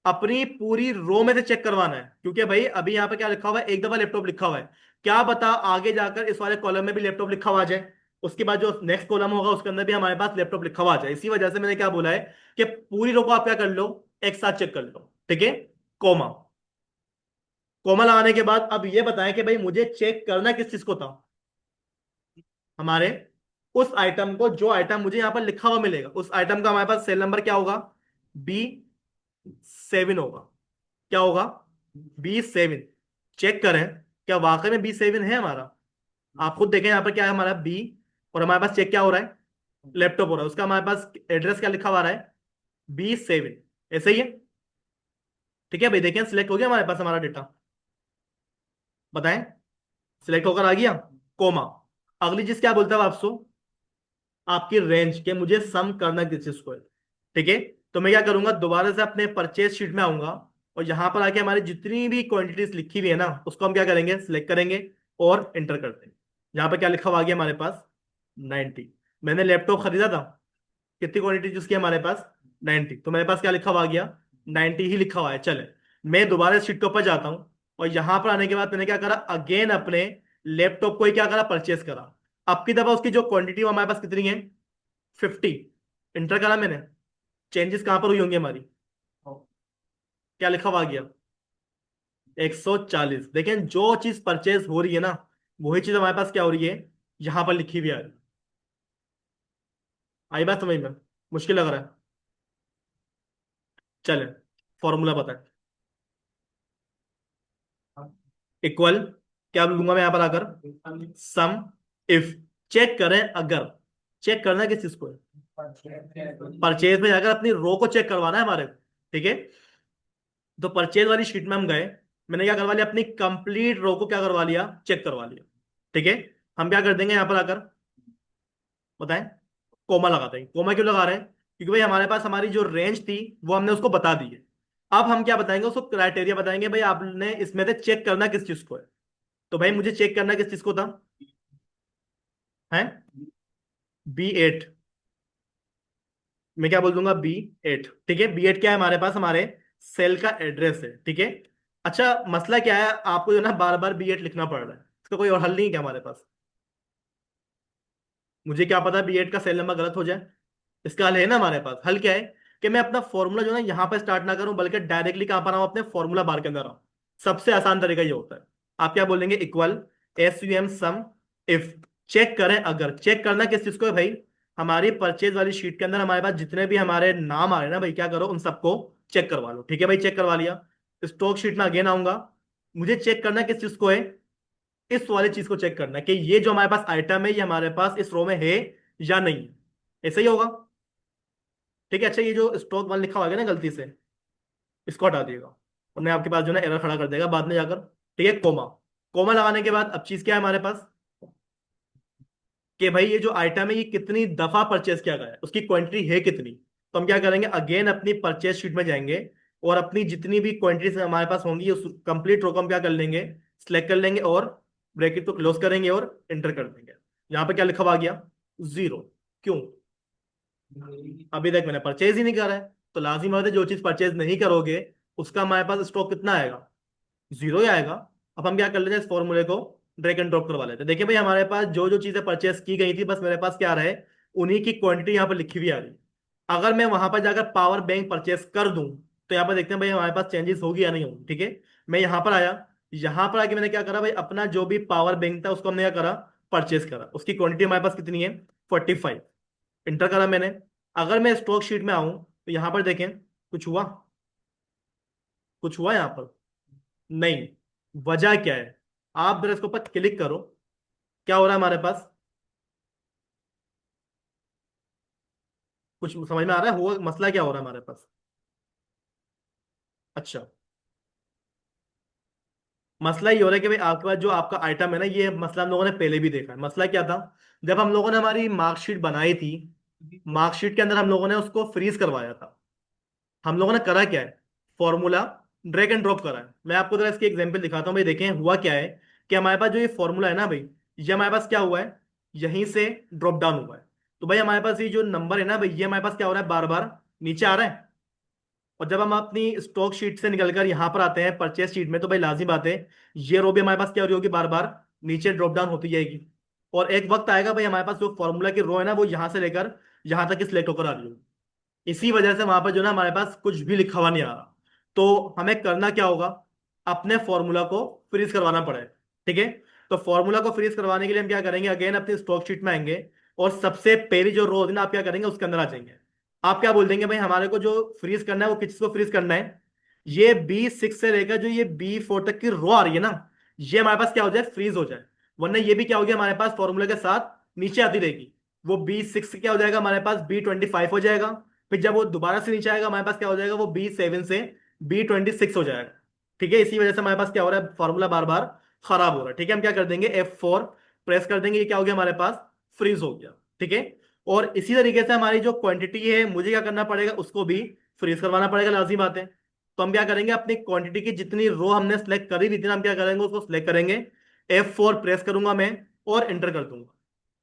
अपनी पूरी रो में से चेक करवाना है। क्योंकि भाई अभी यहाँ पे क्या लिखा हुआ है, एक दफा लैपटॉप लिखा हुआ है, क्या बता आगे जाकर इस वाले कॉलम में भी लैपटॉप लिखा हुआ आ जाए, उसके बाद जो नेक्स्ट कॉलम होगा उसके अंदर भी हमारे पास लैपटॉप लिखा हुआ आ जाए। इसी वजह से मैंने क्या बोला है कि पूरी रो को आप क्या कर लो, एक साथ चेक कर लो। ठीक है, कोमा। कोमा लगाने के बाद अब ये बताएं कि भाई मुझे चेक करना किस चीज को था, हमारे उस आइटम को, जो आइटम मुझे यहां पर लिखा हुआ मिलेगा, उस आइटम का हमारे पास सेल नंबर क्या होगा, B7 होगा। क्या होगा, B7। चेक करें क्या वाकई में B7 है हमारा। आप खुद देखें यहाँ पर क्या है हमारा बी, और हमारे पास चेक क्या हो रहा है, लैपटॉप हो रहा है, उसका हमारे पास एड्रेस क्या लिखा हुआ आ रहा है, B7। ऐसे ही है। ठीक है भाई, देखें सिलेक्ट हो गया हमारे पास हमारा डेटा, बताएं, सिलेक्ट होकर आ गया। कोमा। अगली चीज क्या बोलता है आपसे, आपकी रेंज के मुझे सम करना किस चीज को है। ठीक है, तो मैं क्या करूंगा, दोबारा से अपने परचेज शीट में आऊंगा, और यहां पर आके हमारी जितनी भी क्वांटिटीज लिखी हुई है ना, उसको हम क्या करेंगे, सिलेक्ट करेंगे और एंटर कर देंगे। यहाँ पर क्या लिखा हुआ आ गया हमारे पास, 90। मैंने लैपटॉप खरीदा था, कितनी क्वांटिटी चूज की हमारे पास, 90। तो मेरे पास क्या लिखा हुआ आ गया, 90 ही लिखा हुआ है। चले, मैं दोबारा शीट के ऊपर जाता हूँ, और यहां पर आने के बाद मैंने क्या करा, अगेन अपने लैपटॉप को ही क्या करा, परचेस करा। अब की दफा उसकी जो क्वांटिटी हमारे पास कितनी है, 50। इंटर करा मैंने, चेंजेस कहां पर हुई होंगी हमारी, क्या लिखा हुआ आ गया, 140। देखें जो चीज परचेज हो रही है ना, वही चीज हमारे पास क्या हो रही है, यहां पर लिखी हुई आ रही है। आई बात समझ में, मुश्किल लग रहा है। चले, फॉर्मूला बताएं, इक्वल, क्या लूंगा मैं यहां पर आकर, सम इफ, चेक करें अगर। चेक करना है किस चीज को है, परचेज में जाकर अपनी रो को चेक करवाना है हमारे को। ठीक है, तो परचेज वाली शीट में हम गए, मैंने क्या करवा लिया, अपनी कंप्लीट रो को क्या करवा लिया, चेक करवा लिया। ठीक है, हम क्या कर देंगे यहां पर आकर, बताएं, कोमा लगा देंगे। कोमा क्यों लगा रहे हैं, क्योंकि भाई हमारे पास हमारी जो रेंज थी वो हमने उसको बता दी है। अब हम क्या बताएंगे, उसको क्राइटेरिया बताएंगे, भाई आपने इसमें से चेक करना किस चीज को है। तो भाई मुझे चेक करना किस चीज को था, है B8। मैं क्या बोल दूंगा, B8। ठीक है, B8 क्या है हमारे पास, हमारे सेल का एड्रेस है। ठीक है, अच्छा मसला क्या है, आपको जो है ना बार बार B8 लिखना पड़ रहा है, इसका कोई और हल नहीं है क्या हमारे पास। मुझे क्या पता B8 का सेल नंबर गलत हो जाए, इसका हल है ना हमारे पास। हल क्या है कि मैं अपना फॉर्मूला जो है ना यहाँ पर स्टार्ट ना करूं, बल्कि डायरेक्टली कहां पर आऊं, अपने फॉर्मूला बार के अंदर आऊं। सबसे आसान तरीका ये होता है, आप क्या बोलेंगे, equal SUM sum if, check करें अगर। चेक करना किस चीज को है भाई, हमारी परचेज वाली शीट के अंदर हमारे पास जितने भी हमारे नाम आ रहे हैं ना भाई, क्या करो उन सबको चेक करवा लो। ठीक है भाई, चेक करवा लिया। स्टॉक शीट में अगेन आऊंगा, मुझे चेक करना किस चीज को है, इस वाली चीज को चेक करना है कि ये जो हमारे पास आइटम है ये हमारे पास इस रो में है या नहीं है। ऐसा ही होगा। ठीक है, अच्छा ये जो स्टॉक वन लिखा हुआ है ना गलती से, इसको हटा दिएगा, वरना आपके पास जो है ना एरर खड़ा कर देगा बाद में जाकर। ठीक है, कोमा। कोमा लगाने के बाद अब चीज क्या है हमारे पास, कि भाई ये जो आइटम है ये कितनी दफा परचेस किया गया है, उसकी क्वांटिटी है कितनी। तो हम क्या करेंगे, अगेन अपनी परचेस शीट में जाएंगे, और अपनी जितनी भी क्वांटिटीज हमारे पास होंगी उस कंप्लीट रो को हम क्या कर लेंगे, सिलेक्ट कर लेंगे, और ब्रैकेट को क्लोज करेंगे और एंटर कर देंगे। यहाँ पे क्या लिखा हुआ आ गया, 0। क्यों, अभी तक मैंने परचेज ही नहीं करा है। तो लाजिम बात है, जो चीज परचेज नहीं करोगे उसका हमारे पास स्टॉक कितना आएगा, 0 ही आएगा। अब हम क्या कर लेते हैं, इस फॉर्मूले को ड्रैग एंड ड्रॉप करवा लेते हैं। देखिए भाई हमारे पास जो जो चीजें परचेस की गई थी, बस मेरे पास क्या रहे, उन्हीं की क्वांटिटी यहाँ पर लिखी हुई आ रही है। अगर मैं वहां पर जाकर पावर बैंक परचेस कर दूं, तो यहाँ पर देखते हैं भाई हमारे पास चेंजेस होगी या नहीं होगी। ठीक है, मैं यहाँ पर आया, यहाँ पर आके मैंने क्या करा भाई, अपना जो भी पावर बैंक था उसको हमने क्या करा, परचेस करा। उसकी क्वांटिटी हमारे पास कितनी है, 45। इंटर करा मैंने। अगर मैं स्टॉक शीट में आऊं तो यहां पर देखें, कुछ हुआ, कुछ हुआ यहाँ पर नहीं। वजह क्या है, आप जरा इसके ऊपर क्लिक करो, क्या हो रहा है हमारे पास? कुछ समझ में आ रहा है हुआ मसला क्या हो रहा है हमारे पास? अच्छा, मसला ये हो रहा है कि भाई आपके पास जो आपका आइटम है ना, ये मसला हम लोगों ने पहले भी देखा है। मसला क्या था? जब हम लोगों ने हमारी मार्कशीट बनाई थी, मार्कशीट के अंदर हम लोगों ने उसको फ्रीज करवाया था। हम लोगों ने करा क्या है? फॉर्मूला ड्रैग एंड ड्रॉप करा है। मैं आपको जरा इसकी एग्जांपल दिखाता हूँ भाई। देखें हुआ क्या है कि हमारे पास जो ये फॉर्मूला है ना भाई, ये हमारे पास क्या हुआ है, यहीं से ड्रॉप डाउन हुआ है। तो भाई हमारे पास ये जो नंबर है ना भाई, ये हमारे पास क्या हो रहा है, बार बार नीचे आ रहा है। और जब हम अपनी स्टॉक शीट से निकलकर यहाँ पर आते हैं परचेस शीट में, तो भाई लाजिम बात है, ये रो भी हमारे पास क्या हो रही होगी, बार बार नीचे ड्रॉप डाउन होती जाएगी। और एक वक्त आएगा भाई हमारे पास जो फॉर्मूला की रो है ना, वो यहाँ से लेकर यहाँ तक सिलेक्ट होकर आ रही होगी। इसी वजह से वहां पर जो ना हमारे पास कुछ भी लिखा हुआ नहीं आ रहा। तो हमें करना क्या होगा, अपने फॉर्मूला को फ्रीज करवाना पड़ेगा। ठीक है, तो फॉर्मूला को फ्रीज करवाने के लिए हम क्या करेंगे, अगेन अपनी स्टॉक शीट में आएंगे, और सबसे पहली जो रो होगी ना, आप क्या करेंगे, उसके अंदर आ जाएंगे। आप क्या बोल देंगे भाई, हमारे को जो फ्रीज करना है वो किस को फ्रीज करना है, ये B6 से लेकर जो ये B4 तक की रो आ रही है ना, ये हमारे पास क्या हो जाए, फ्रीज हो जाए। वरना ये भी क्या हो गया हमारे पास, फॉर्मूले के साथ नीचे आती रहेगी। वो B6 क्या हो जाएगा हमारे पास, B25 हो जाएगा। फिर जब वो दोबारा से नीचे आएगा हमारे पास क्या हो जाएगा, वो B7 से B26 हो जाएगा। ठीक है, इसी वजह से हमारे पास क्या हो रहा है, फॉर्मूला बार बार खराब हो रहा है। ठीक है, हम क्या कर देंगे, F4 प्रेस कर देंगे, ये क्या हो गया हमारे पास, फ्रीज हो गया। ठीक है, और इसी तरीके से हमारी जो क्वांटिटी है, मुझे क्या करना पड़ेगा, उसको भी फ्रीज करवाना पड़ेगा, लाजिम बात है। तो हम क्या करेंगे, अपनी क्वांटिटी की जितनी रो हमने सेलेक्ट करी थी ना, हम क्या करेंगे, उसको सिलेक्ट करेंगे, F4 प्रेस करूंगा मैं, और इंटर कर दूंगा।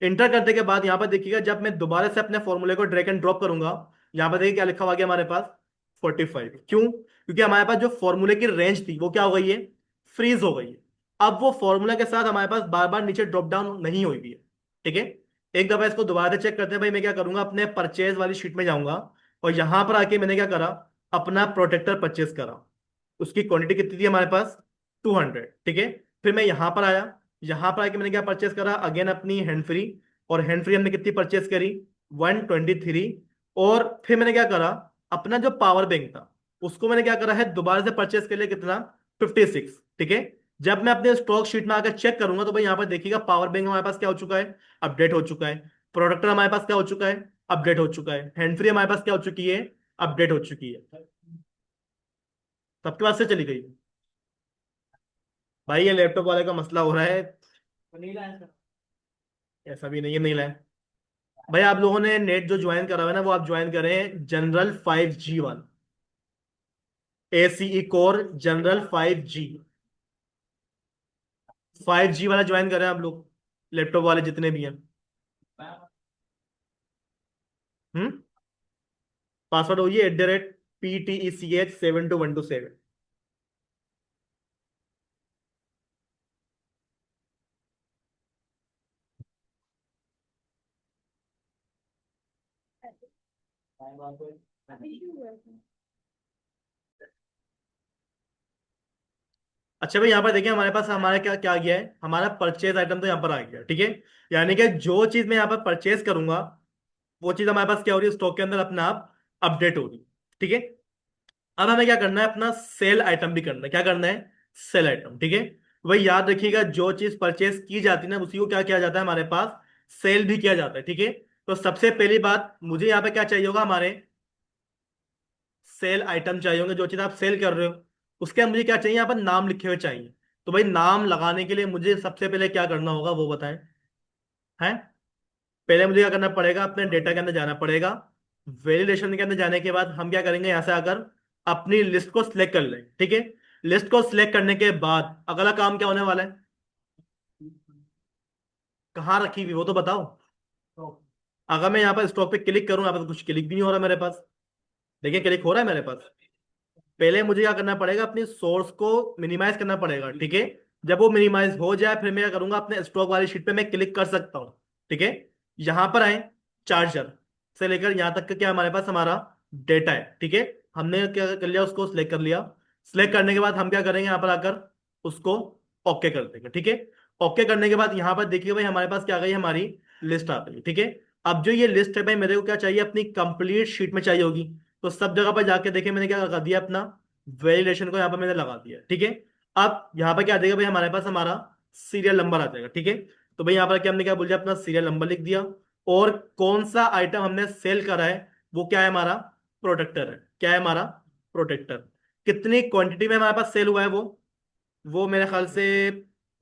इंटर करने के बाद यहाँ पर देखिएगा, जब मैं दोबारा से अपने फॉर्मूले को ड्रैग एंड ड्रॉप करूंगा, यहाँ पर देखिए क्या लिखा हुआ गया हमारे पास, 45। क्यों? क्योंकि हमारे पास जो फॉर्मूले की रेंज थी वो क्या हो गई है, फ्रीज हो गई है। अब वो फॉर्मूला के साथ हमारे पास बार बार नीचे ड्रॉप डाउन नहीं हुई भी है। ठीक है, एक दफा इसको दोबारा से चेक करते हैं भाई। मैं क्या करूंगा, अपने परचेज वाली शीट में जाऊंगा, और यहां पर आके मैंने क्या करा, अपना प्रोटेक्टर परचेज करा। उसकी क्वांटिटी कितनी थी हमारे पास, 200। ठीक है, फिर मैं यहां पर आया, यहां पर आके मैंने क्या परचेज करा, अगेन अपनी हैंड फ्री। और हैंड फ्री हमने कितनी परचेज करी, 123। और फिर मैंने क्या करा, अपना जो पावर बैंक था उसको मैंने क्या करा है, दोबारा से परचेज के लिए कितना, 56। ठीक है, जब मैं अपने स्टॉक शीट में आकर चेक करूंगा, तो भाई यहाँ पर देखिएगा पावर बैंक हमारे पास क्या हो चुका है, अपडेट हो चुका है। प्रोडक्टर हमारे पास क्या हो चुका है, अपडेट हो चुका है। हैंड फ्री हमारे पास क्या हो चुकी है, अपडेट हो चुकी है। सबके पास से चली गई। भाई ये लैपटॉप वाले का मसला हो रहा है। ऐसा भी नहीं है, नहीं लाए। भाई आप लोगों ने नेट जो ज्वाइन करा हुआ है ना, वो आप ज्वाइन करें general 5G 1, ACE core general 5G, 5G वाला ज्वाइन करें आप लोग, लैपटॉप वाले जितने भी हैं। हम्म, पासवर्ड होइए @PTECH 72127। अच्छा भाई, यहाँ पर देखिए हमारे पास हमारा क्या क्या आ गया है, हमारा परचेज आइटम तो यहाँ पर आ गया। ठीक है, यानी कि जो चीज मैं यहाँ पर परचेज करूंगा, वो चीज हमारे पास क्या हो रही है, स्टॉक के अंदर अपने आप अपडेट हो रही है। ठीक है, अब हमें क्या करना है, अपना सेल आइटम भी करना है। क्या करना है, सेल आइटम। ठीक है, वही याद रखिएगा, जो चीज परचेज की जाती है ना, उसी को क्या किया जाता है हमारे पास, सेल भी किया जाता है। ठीक है, तो सबसे पहली बात मुझे यहाँ पे क्या चाहिए होगा, हमारे सेल आइटम चाहिए होंगे, जो चीज आप सेल कर रहे हो उसके मुझे क्या चाहिए, यहाँ पर नाम लिखे हुए चाहिए। तो भाई नाम लगाने के लिए मुझे सबसे पहले क्या करना होगा, वो बताएं। है, पहले मुझे क्या करना पड़ेगा, अपने डेटा के अंदर जाना पड़ेगा। वैलिडेशन के अंदर जाने के बाद हम क्या करेंगे, यहाँ से आकर अपनी लिस्ट को सिलेक्ट कर लें। ठीक है, लिस्ट को सिलेक्ट करने के बाद अगला काम क्या होने वाला है, कहाँ रखी हुई वो तो बताओ। अगर मैं यहाँ पर स्टॉक पे क्लिक करूँ, यहाँ पर तो कुछ क्लिक भी नहीं हो रहा मेरे पास। देखिए क्लिक हो रहा है मेरे पास। पहले मुझे क्या करना पड़ेगा, अपनी सोर्स को मिनिमाइज करना पड़ेगा। ठीक है, जब वो मिनिमाइज हो जाए, फिर मैं क्या करूंगा, अपने स्टॉक वाली शीट पे मैं क्लिक कर सकता हूँ। ठीक है, यहां पर आए, चार्जर से लेकर यहां तक का क्या हमारे पास हमारा डेटा है। ठीक है, हमने क्या कर लिया, उसको सिलेक्ट कर लिया। सिलेक्ट करने के बाद हम क्या करेंगे, यहाँ पर आकर उसको ओके कर देंगे। ठीक है, ओके करने के बाद यहाँ पर देखिए भाई हमारे पास क्या आ गई, हमारी लिस्ट आ गई। ठीक है, अब जो ये लिस्ट है भाई, मेरे को क्या चाहिए, अपनी कंप्लीट शीट में चाहिए होगी। तो सब जगह पर जाके देखिए मैंने क्या लगा दिया, अपना वैलिडेशन को यहाँ पर मैंने लगा दिया। ठीक है, अब यहाँ पर क्या देगा भाई, हमारे पास हमारा सीरियल नंबर आ जाएगा। ठीक है, तो भाई यहाँ पर क्या हमने क्या बोल दिया, अपना सीरियल नंबर लिख दिया, और कौन सा आइटम हमने सेल करा है वो क्या है, हमारा प्रोटेक्टर है। क्या है हमारा प्रोटेक्टर। कितनी क्वांटिटी में हमारे पास सेल हुआ है वो मेरे ख्याल से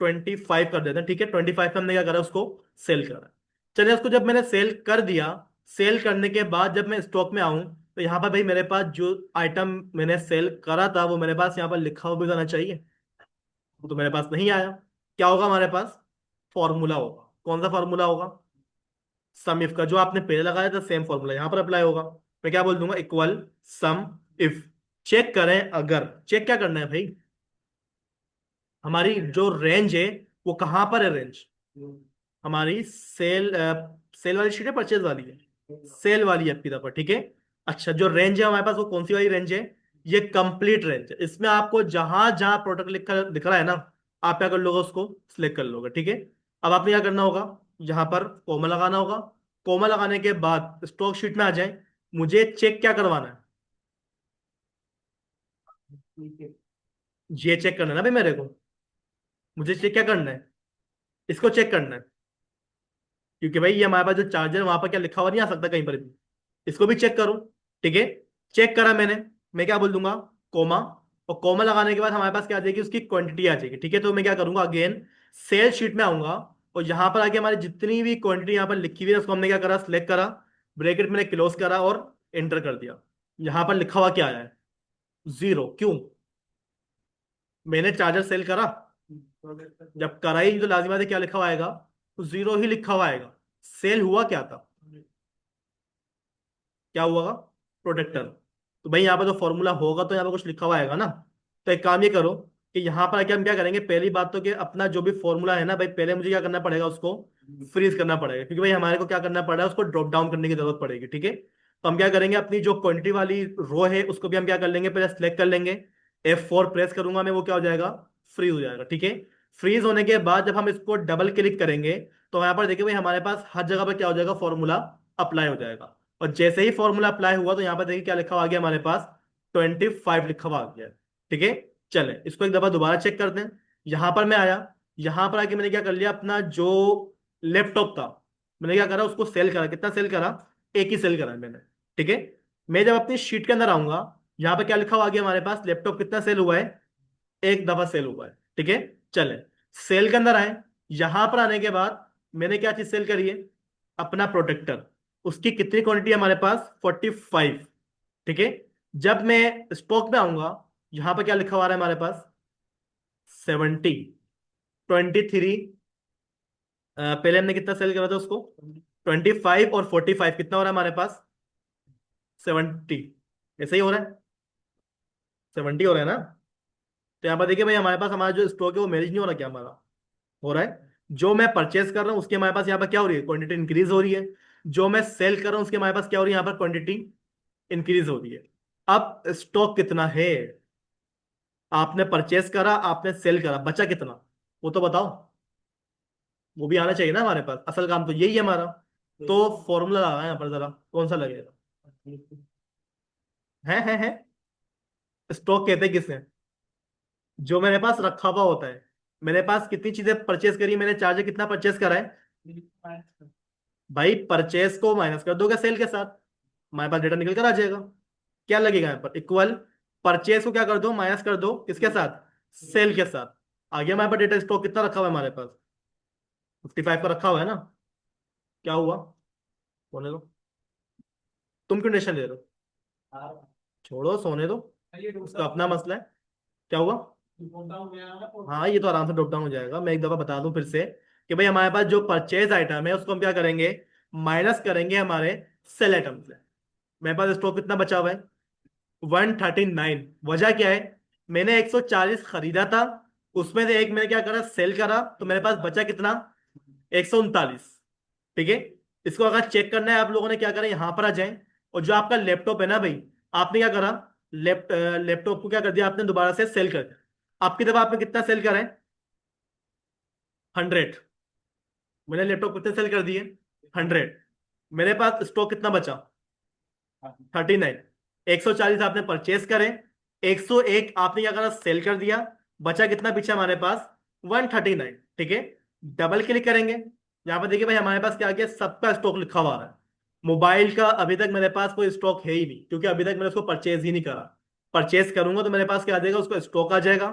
25 कर देते हैं। ठीक है, 25 में हमने क्या करा, उसको सेल करा। चलिए, उसको जब मैंने सेल कर दिया, सेल करने के बाद जब मैं स्टॉक में आऊं, तो यहाँ पर भाई मेरे पास जो आइटम मैंने सेल करा था वो मेरे पास यहाँ पर लिखा हुआ भी जाना चाहिए। वो तो मेरे पास नहीं आया। क्या होगा हमारे पास, फॉर्मूला होगा। कौन सा फॉर्मूला होगा, सम इफ का, जो आपने पहले लगाया था सेम फॉर्मूला यहाँ पर अप्लाई होगा। मैं क्या बोल दूंगा, इक्वल सम इफ। चेक करें अगर, चेक क्या करना है भाई, हमारी जो रेंज है वो कहां पर है, रेंज हमारी सेल वाली शीट है, परचेज वाली है, सेल वाली है आपकी तरफ। ठीक है, अच्छा, जो रेंज है हमारे पास वो कौन सी वाली रेंज है, ये कंप्लीट रेंज है। इसमें आपको जहां जहां प्रोडक्ट लिखा दिख रहा है ना, आप क्या कर लोगे, उसको सिलेक्ट कर लोगे। ठीक है, अब आपने क्या करना होगा, यहाँ पर कोमा लगाना होगा। कोमा लगाने के बाद स्टॉक शीट में आ जाए, मुझे चेक क्या करवाना है, ये चेक करना है ना भाई मेरे को। मुझे चेक क्या करना है, इसको चेक करना है, क्योंकि भाई ये हमारे पास जो चार्जर वहां पर क्या लिखा हुआ नहीं आ सकता कहीं पर भी। इसको भी चेक करो। ठीक है, चेक करा मैंने, मैं क्या बोल दूंगा, कोमा। और कोमा लगाने के बाद हमारे पास क्या आ जाएगी, उसकी क्वांटिटी आ जाएगी। ठीक है, तो मैं क्या करूंगा, अगेन सेल शीट में आऊंगा, और यहाँ पर आके हमारी जितनी भी क्वांटिटी यहाँ पर लिखी हुई है उसको हमने क्या करा, सिलेक्ट करा, ब्रैकेट मैंने क्लोज करा और एंटर कर दिया। यहाँ पर लिखा हुआ क्या आया है, जीरो। क्यों, मैंने चार्जर सेल करा, जब करा ही तो लाजिमी बात है क्या लिखा हुआ आएगा, तो जीरो ही लिखा हुआ आएगा। सेल हुआ क्या था, क्या हुआ, प्रोटेक्टर। तो भाई यहाँ पर तो फॉर्मूला होगा तो यहाँ पर कुछ लिखा हुआ आएगा ना। तो एक काम ये करो कि यहाँ पर आके हम क्या करेंगे, पहली बात तो कि अपना जो भी फॉर्मूला है ना भाई, पहले मुझे क्या करना पड़ेगा, उसको फ्रीज करना पड़ेगा, क्योंकि भाई हमारे को क्या करना पड़ेगा, उसको ड्रॉप डाउन करने की जरूरत पड़ेगी। ठीक है, तो हम क्या करेंगे, अपनी जो क्वांटिटी वाली रो है उसको भी हम क्या कर लेंगे, पहले सेलेक्ट कर लेंगे। F4 प्रेस करूंगा मैं, वो क्या हो जाएगा, फ्रीज हो जाएगा। ठीक है, फ्रीज होने के बाद जब हम इसको डबल क्लिक करेंगे, तो यहाँ पर देखिए भाई हमारे पास हर जगह पर क्या हो जाएगा, फॉर्मूला अप्लाई हो जाएगा। और जैसे ही फॉर्मूला अप्लाई हुआ तो यहाँ पर देखिए क्या लिखा हुआ आ गया हमारे पास, 25 लिखा हुआ आ गया है। ठीक है, चले इसको एक दफा दोबारा चेक करते हैं। यहां पर मैं आया, यहां पर आके मैंने क्या कर लिया, अपना जो लैपटॉप था मैंने क्या करा, उसको सेल करा। कितना सेल करा, एक ही सेल करा मैंने। ठीक है, मैं जब अपनी शीट के अंदर आऊंगा, यहाँ पर क्या लिखा हुआ आ गया हमारे पास, लैपटॉप कितना सेल हुआ है, एक दफा सेल हुआ है। ठीक है, चले सेल के अंदर आए, यहां पर आने के बाद मैंने क्या चीज सेल करी है, अपना प्रोटेक्टर। उसकी कितनी क्वांटिटी है हमारे पास, 45। ठीक है, जब मैं स्टॉक में आऊंगा, यहां पर क्या लिखा हुआ है हमारे पास, 70, 23। पहले हमने कितना सेल करा था उसको, 25, और 45 कितना हो रहा है हमारे पास, 70। ऐसे ही हो रहा है, 70 हो रहा है ना। तो यहाँ पर देखिए भाई हमारे पास हमारा जो स्टॉक है वो मैनेज नहीं हो रहा, क्या हमारा हो रहा है, जो मैं परचेस कर रहा हूँ उसके हमारे पास यहाँ पर क्या हो रही है, क्वांटिटी इंक्रीज हो रही है। जो मैं सेल कर रहा हूँ उसके हमारे पास क्या हो रही है, यहाँ पर क्वांटिटी इंक्रीज हो रही है। अब स्टॉक कितना है, आपने परचेस करा, आपने सेल करा, बचा कितना, वो तो बताओ। वो भी आना चाहिए ना हमारे पास, असल काम तो यही है हमारा। तो फॉर्मूला लगा यहाँ पर, जरा कौन सा लगेगा, है स्टॉक कहते हैं किसे, जो मेरे पास रखा हुआ होता है। मेरे पास कितनी चीजें परचेस करी, मैंने चार्जर कितना परचेस करा है, भाई परचेस को माइनस कर दोगे सेल के साथ, हमारे पास डेटा निकल कर आ जाएगा। क्या लगेगा यहाँ पर, इक्वल परचेस को क्या कर दो, माइनस कर दो किसके साथ, सेल के साथ। आ गया हमारे पास डेटा, स्टॉक कितना रखा हुआ है हमारे पास, 55 का रखा हुआ है ना। क्या हुआ, होने दो, तुम क्यों टेंशन ले रहे हो, छोड़ो सोने दो, उसका अपना मसला है। क्या हुआ, हाँ ये तो आराम से ड्रॉप डाउन हो जाएगा। मैं एक दफा बता दूं फिर से कि भाई हमारे पास जो परचेज आइटम है उसको हम क्या करेंगे, माइनस करेंगे हमारे सेल आइटम से। मेरे पास स्टॉक कितना बचा हुआ है, 139। वजह क्या है, मैंने 140 खरीदा था, उसमें से एक मैंने क्या करा, सेल करा, तो मेरे पास बचा कितना, 139। ठीक है, इसको अगर चेक करना है आप लोगों ने क्या करा, यहां पर आ जाए, और जो आपका लैपटॉप है ना भाई, आपने क्या करा, लैपटॉप को क्या कर दिया आपने, दोबारा से सेल कर दिया। आपकी तरफ आपने कितना सेल करा है, 100। मैंने लैपटॉप कितने सेल कर दिए, 100। मेरे पास स्टॉक कितना बचा, 39। 140 आपने परचेस करे, 101 आपने क्या करा, सेल कर दिया। बचा कितना पीछे हमारे पास, 139। ठीक है, डबल क्लिक करेंगे। यहाँ पर देखिए भाई हमारे पास क्या आ गया, सबका स्टॉक लिखा हुआ आ रहा है। मोबाइल का अभी तक मेरे पास कोई स्टॉक है ही नहीं, क्योंकि अभी तक मैंने उसको परचेज ही नहीं करा। परचेज करूंगा तो मेरे पास क्या आ जाएगा, उसको स्टॉक आ जाएगा।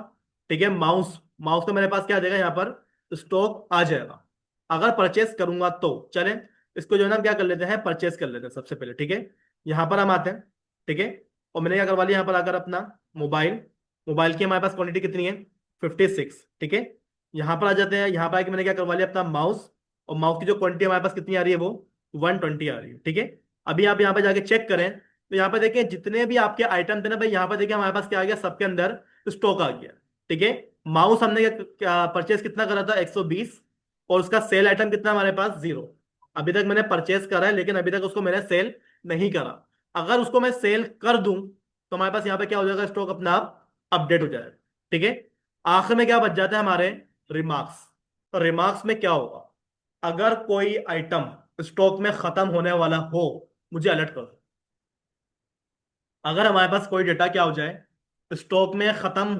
ठीक है, माउस माउस तो मेरे पास क्या आ जाएगा, यहाँ पर स्टॉक आ जाएगा। अगर परचेस करूंगा तो चलें, इसको जो है ना हम क्या कर लेते हैं, परचेस कर लेते हैं सबसे पहले। ठीक है, यहाँ पर हम आते हैं। ठीक है, और मैंने क्या करवा लिया यहाँ पर आकर अपना मोबाइल। मोबाइल की हमारे पास क्वांटिटी कितनी है, 56। ठीक है, यहाँ पर आ जाते हैं। यहाँ पर आके मैंने क्या करवा लिया, अपना माउस। और माउस की जो क्वांटिटी हमारे पास कितनी आ रही है, वो 120 आ रही है। ठीक है, अभी आप यहाँ पे जाके चेक करें तो यहाँ पे देखें जितने भी आपके आइटम थे ना भाई, यहाँ पे देखिए हमारे पास क्या आ गया, सबके अंदर स्टॉक आ गया। ठीक है, माउस हमने क्या परचेस कितना करा था, 120। और उसका सेल आइटम कितना हमारे पास, 0। अभी तक मैंने परचेस करा है, लेकिन अभी तक उसको मैंने सेल नहीं करा। अगर उसको मैं सेल कर दूं तो हमारे पास यहाँ पे क्या हो जाएगा, स्टॉक अपना आप अपडेट हो जाएगा। ठीक है, आखिर में क्या बच जाता है हमारे, रिमार्क्स। तो रिमार्क्स में क्या होगा, अगर कोई आइटम स्टॉक में खत्म होने वाला हो, मुझे अलर्ट करो। अगर हमारे पास कोई डेटा क्या हो जाए, स्टॉक में खत्म